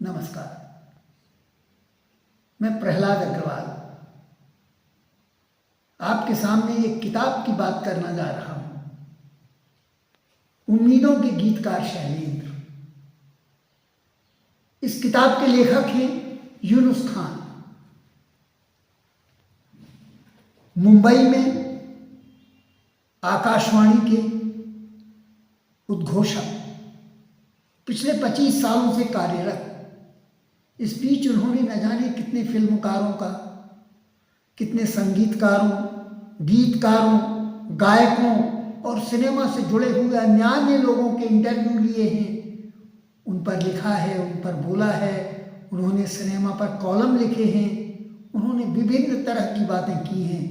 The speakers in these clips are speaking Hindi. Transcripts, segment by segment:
नमस्कार। मैं प्रहलाद अग्रवाल आपके सामने एक किताब की बात करना जा रहा हूं। उम्मीदों के गीतकार शैलेंद्र। इस किताब के लेखक हैं यूनुस खान। मुंबई में आकाशवाणी के उद्घोषक, पिछले 25 सालों से कार्यरत। इस बीच उन्होंने न जाने कितने फिल्मकारों का, कितने संगीतकारों, गीतकारों, गायकों और सिनेमा से जुड़े हुए अन्य लोगों के इंटरव्यू लिए हैं। उन पर लिखा है, उन पर बोला है। उन्होंने सिनेमा पर कॉलम लिखे हैं। उन्होंने विभिन्न तरह की बातें की हैं।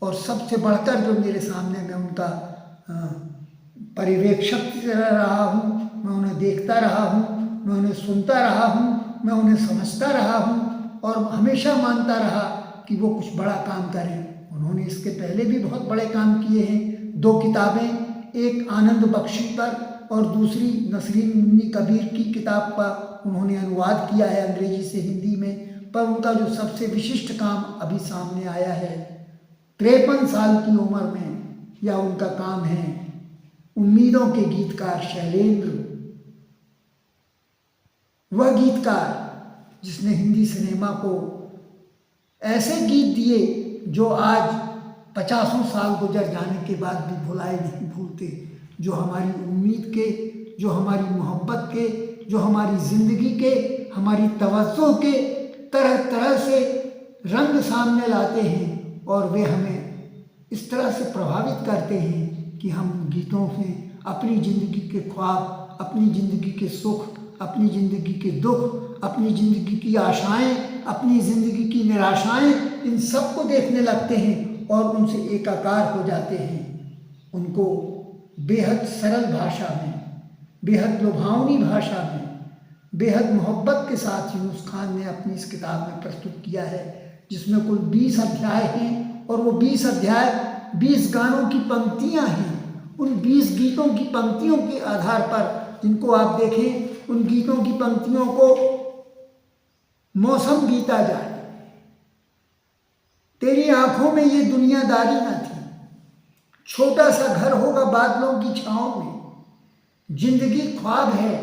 और सबसे बढ़कर जो मेरे सामने, मैं उनका पर्यवेक्षक रहा हूँ, मैं उन्हें देखता रहा हूँ, मैं उन्हें सुनता रहा हूँ, मैं उन्हें समझता रहा हूँ और हमेशा मानता रहा कि वो कुछ बड़ा काम करें। उन्होंने इसके पहले भी बहुत बड़े काम किए हैं। 2 किताबें, एक आनंद बख्शी पर और दूसरी नसरीन मुन्नी कबीर की किताब पर उन्होंने अनुवाद किया है अंग्रेजी से हिंदी में। पर उनका जो सबसे विशिष्ट काम अभी सामने आया है, 53 साल की उम्र में, या उनका काम है उम्मीदों के गीतकार शैलेंद्र। वह गीतकार जिसने हिंदी सिनेमा को ऐसे गीत दिए जो आज 50 साल गुजर जाने के बाद भी भुलाए नहीं भूलते, जो हमारी उम्मीद के, जो हमारी मोहब्बत के, जो हमारी ज़िंदगी के, हमारी तवज्जो के तरह तरह से रंग सामने लाते हैं। और वे हमें इस तरह से प्रभावित करते हैं कि हम गीतों में अपनी ज़िंदगी के ख्वाब, अपनी ज़िंदगी के सुख, अपनी ज़िंदगी के दुख, अपनी ज़िंदगी की आशाएं, अपनी ज़िंदगी की निराशाएं, इन सब को देखने लगते हैं और उनसे एकाकार हो जाते हैं। उनको बेहद सरल भाषा में, बेहद लुभावनी भाषा में, बेहद मोहब्बत के साथ यूनुस खान ने अपनी इस किताब में प्रस्तुत किया है, जिसमें कुल 20 अध्याय हैं। और वो 20 अध्याय 20 गानों की पंक्तियाँ हैं। उन 20 गीतों की पंक्तियों के आधार पर, जिनको आप देखें, उन गीतों की पंक्तियों को मौसम गीता जाए। तेरी आंखों में ये दुनियादारी न थी, छोटा सा घर होगा बादलों की छांव में, जिंदगी ख्वाब है,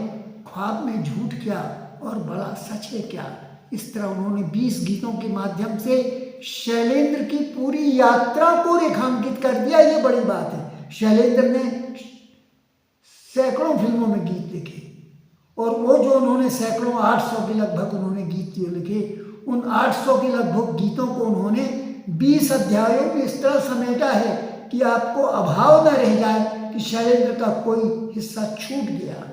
ख्वाब में झूठ क्या और बड़ा सच है क्या। इस तरह उन्होंने 20 गीतों के माध्यम से शैलेंद्र की पूरी यात्रा को रेखांकित कर दिया। ये बड़ी बात है। शैलेंद्र ने सैकड़ों फिल्मों में गीत लिखे और वो जो उन्होंने सैकड़ों, 800 के लगभग उन्होंने गीत लिखे, उन 800 के लगभग गीतों को उन्होंने 20 अध्यायों में इस तरह समेटा है कि आपको अभाव न रह जाए कि शैलेंद्र का कोई हिस्सा छूट गया।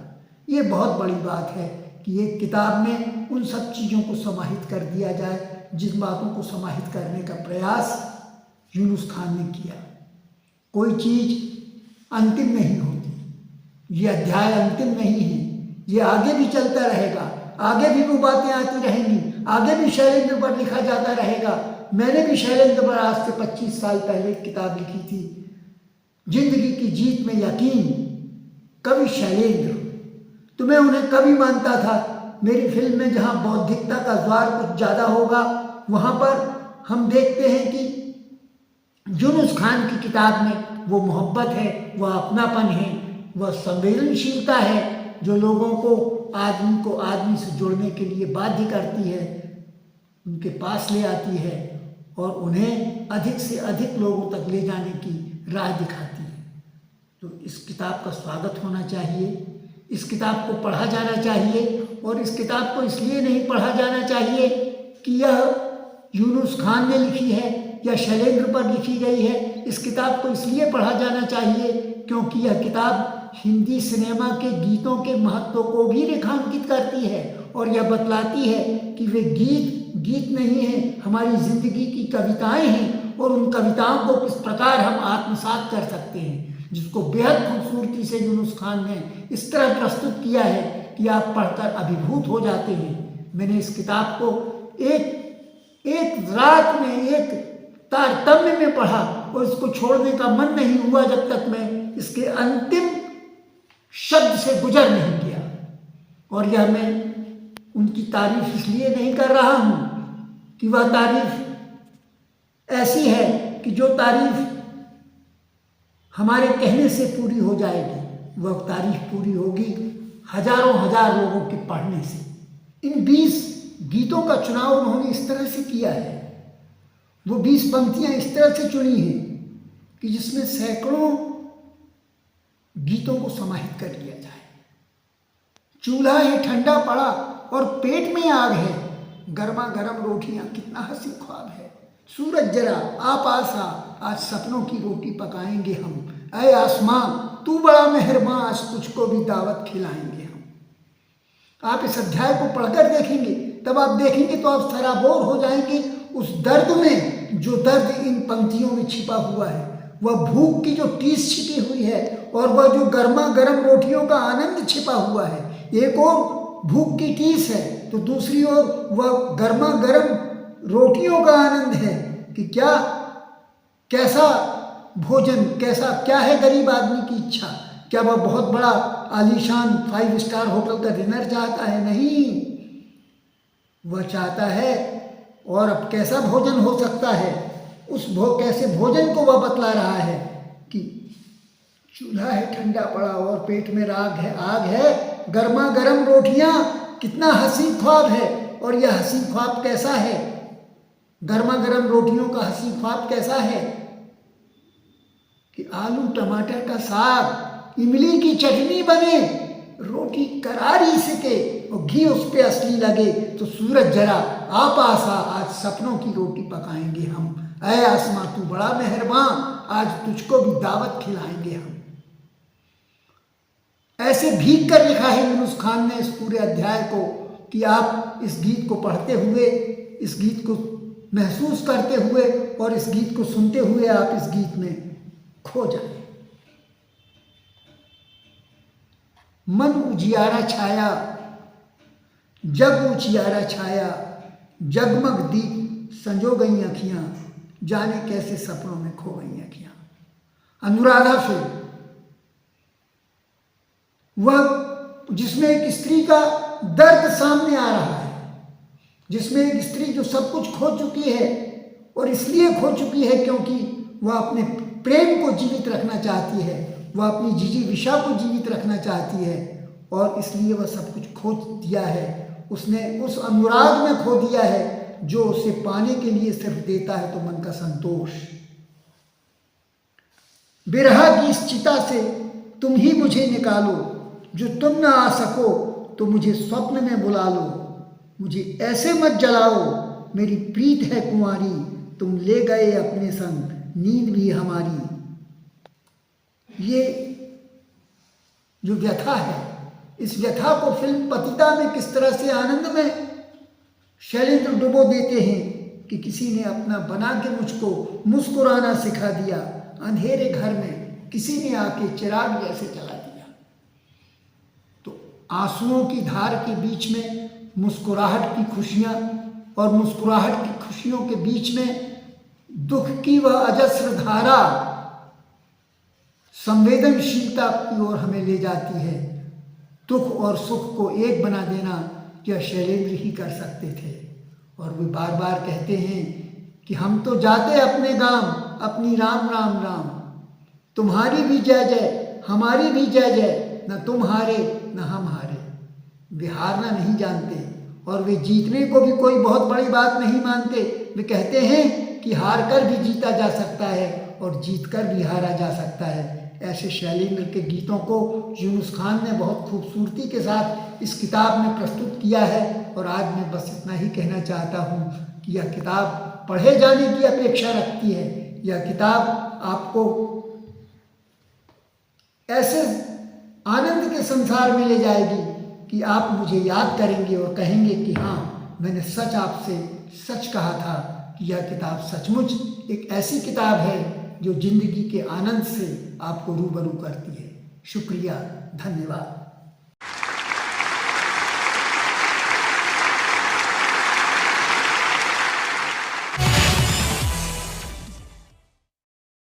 ये बहुत बड़ी बात है कि एक किताब में उन सब चीज़ों को समाहित कर दिया जाए जिन बातों को समाहित करने का प्रयास यूनुस खान ने किया। कोई चीज़ अंतिम नहीं होती। ये अध्याय अंतिम नहीं है, ये आगे भी चलता रहेगा। आगे भी वो बातें आती रहेंगी, आगे भी शैलेंद्र पर लिखा जाता रहेगा। मैंने भी शैलेंद्र पर आज से 25 साल पहले एक किताब लिखी थी, जिंदगी की जीत में यकीन, कवि शैलेंद्र। तो मैं उन्हें कवि मानता था। मेरी फिल्म में जहाँ बौद्धिकता का ज्वार कुछ ज़्यादा होगा, वहाँ पर हम देखते हैं कि यूनुस खान की किताब में वो मोहब्बत है, वह अपनापन है, वह संवेदनशीलता है जो लोगों को, आदमी को आदमी से जुड़ने के लिए बाध्य करती है, उनके पास ले आती है और उन्हें अधिक से अधिक लोगों तक ले जाने की राह दिखाती है। तो इस किताब का स्वागत होना चाहिए, इस किताब को पढ़ा जाना चाहिए। और इस किताब को इसलिए नहीं पढ़ा जाना चाहिए कि यह यूनुस खान ने लिखी है या शैलेंद्र पर लिखी गई है। इस किताब को इसलिए पढ़ा जाना चाहिए क्योंकि यह किताब हिंदी सिनेमा के गीतों के महत्व को भी रेखांकित करती है और यह बतलाती है कि वे गीत नहीं हैं, हमारी ज़िंदगी की कविताएं हैं और उन कविताओं को किस प्रकार हम आत्मसात कर सकते हैं, जिसको बेहद खूबसूरती से यूनुस खान ने इस तरह प्रस्तुत किया है कि आप पढ़कर अभिभूत हो जाते हैं। मैंने इस किताब को एक रात में, एक तारतम्य में पढ़ा और इसको छोड़ने का मन नहीं हुआ जब तक मैं इसके अंतिम शब्द से गुजर नहीं गया। और यह मैं उनकी तारीफ इसलिए नहीं कर रहा हूँ कि वह तारीफ ऐसी है कि जो तारीफ हमारे कहने से पूरी हो जाएगी, वह तारीफ पूरी होगी हजारों हजार लोगों के पढ़ने से। इन 20 गीतों का चुनाव उन्होंने इस तरह से किया है, वो 20 पंक्तियां इस तरह से चुनी हैं कि जिसमें सैकड़ों गीतों को समाहित कर लिया जाए। चूल्हा है ठंडा पड़ा और पेट में आग है, गर्मा गर्म रोटियां कितना हंसी ख्वाब है। सूरज जरा आ पास आ, आज सपनों की रोटी पकाएंगे हम। ऐ आसमां तू बड़ा मेहरबान, आज तुझको भी दावत खिलाएंगे हम। आप इस अध्याय को पढ़कर देखेंगे, तब आप देखेंगे तो आप सराबोर हो जाएंगे उस दर्द में, जो दर्द इन पंक्तियों में छिपा हुआ है। वह भूख की जो टीस छिपी हुई है और वह जो गर्मा गर्म रोटियों का आनंद छिपा हुआ है। एक और भूख की टीस है तो दूसरी ओर वह गर्मा गर्म रोटियों का आनंद है कि क्या कैसा भोजन, कैसा क्या है गरीब आदमी की इच्छा। क्या वह बहुत बड़ा आलीशान 5 स्टार होटल का डिनर चाहता है? नहीं, वह चाहता है, और अब कैसा भोजन हो सकता है, उस कैसे भोजन को वह बतला रहा है कि चूल्हा है ठंडा पड़ा और पेट में आग है, गर्मा गर्म रोटियां कितना हसीन ख्वाब है। और यह हसीन ख्वाब कैसा है? गर्मा गर्म रोटियों का हसीन ख्वाब कैसा है कि आलू टमाटर का साग, इमली की चटनी बने, रोटी करारी सके और घी उस पे असली लगे, तो सूरज जरा आ पास आ, आज सपनों की रोटी पकाएंगे हम। ऐ आसमां तू बड़ा मेहरबान, आज तुझको भी दावत खिलाएंगे हम। ऐसे भीग कर लिखा है यूनुस खान ने इस पूरे अध्याय को कि आप इस गीत को पढ़ते हुए, इस गीत को महसूस करते हुए और इस गीत को सुनते हुए आप इस गीत में खो जाए। मन उजियारा छाया, जग उजियारा छाया, जगमग दीप संजो गई अखियां, जाने कैसे सपनों में खो गई अखियां। अनुराधा फिल्म, वह जिसमें एक स्त्री का दर्द सामने आ रहा है, जिसमें एक स्त्री जो सब कुछ खो चुकी है और इसलिए खो चुकी है क्योंकि वह अपने प्रेम को जीवित रखना चाहती है, वह अपनी जिजीविषा को जीवित रखना चाहती है और इसलिए वह सब कुछ खो दिया है। उसने उस अनुराग में खो दिया है जो उसे पाने के लिए सिर्फ देता है तो मन का संतोष। बिरहा की इस चिता से तुम ही मुझे निकालो, जो तुम न आ सको तो मुझे स्वप्न में बुला लो। मुझे ऐसे मत जलाओ, मेरी प्रीत है कुंवारी, तुम ले गए अपने संग नींद भी हमारी। ये जो व्यथा है, इस व्यथा को फिल्म पतिता में किस तरह से आनंद में शैलेंद्र डुबो देते हैं कि किसी ने अपना बना के मुझको मुस्कुराना सिखा दिया, अंधेरे घर में किसी ने आके चिराग जैसे जला दिया। तो आंसुओं की धार के बीच में मुस्कुराहट की खुशियाँ और मुस्कुराहट की खुशियों के बीच में दुख की वह अजस्र धारा संवेदनशीलता की ओर हमें ले जाती है। दुख और सुख को एक बना देना यह शैलेंद्र ही कर सकते थे। और वे बार बार कहते हैं कि हम तो जाते अपने गांव, अपनी राम राम राम, तुम्हारी भी जय जय हमारी भी जय जय, न तुम हारे न हम हारे। वे हारना नहीं जानते और वे जीतने को भी कोई बहुत बड़ी बात नहीं मानते। वे कहते हैं कि हार कर भी जीता जा सकता है और जीत कर भी हारा जा सकता है। ऐसे शैलेंद्र के गीतों को यूनुस खान ने बहुत खूबसूरती के साथ इस किताब में प्रस्तुत किया है। और आज मैं बस इतना ही कहना चाहता हूँ कि यह किताब पढ़े जाने की अपेक्षा रखती है। यह किताब आपको ऐसे आनंद के संसार में ले जाएगी कि आप मुझे याद करेंगे और कहेंगे कि हाँ, मैंने सच आपसे सच कहा था कि यह किताब सचमुच एक ऐसी किताब है जो जिंदगी के आनंद से आपको रूबरू करती है। शुक्रिया, धन्यवाद।